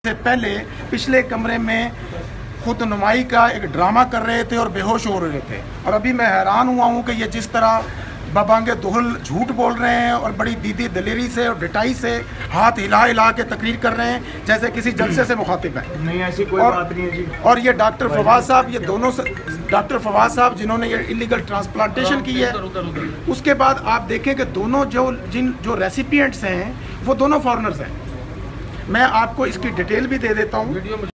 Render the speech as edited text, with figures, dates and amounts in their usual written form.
से पहले पिछले कमरे में खुद नुमाई का एक ड्रामा कर रहे थे और बेहोश हो रहे थे। और अभी मैं हैरान हुआ हूँ कि ये जिस तरह बबांगे दुहल झूठ बोल रहे हैं और बड़ी दीदी दलेरी से और डिटाई से हाथ हिला हिला के तकरीर कर रहे हैं जैसे किसी जलसे से मुखातिब है। नहीं, ऐसी कोई बात नहीं है जी। और ये डॉक्टर फवाद साहब, ये दोनों डॉक्टर फवाद साहब जिन्होंने ये इलीगल ट्रांसप्लांटेशन की है, उसके बाद आप देखें कि दोनों जो रेसिपिएंट्स हैं वो दोनों फॉरेनर्स हैं। मैं आपको इसकी डिटेल भी दे देता हूँ।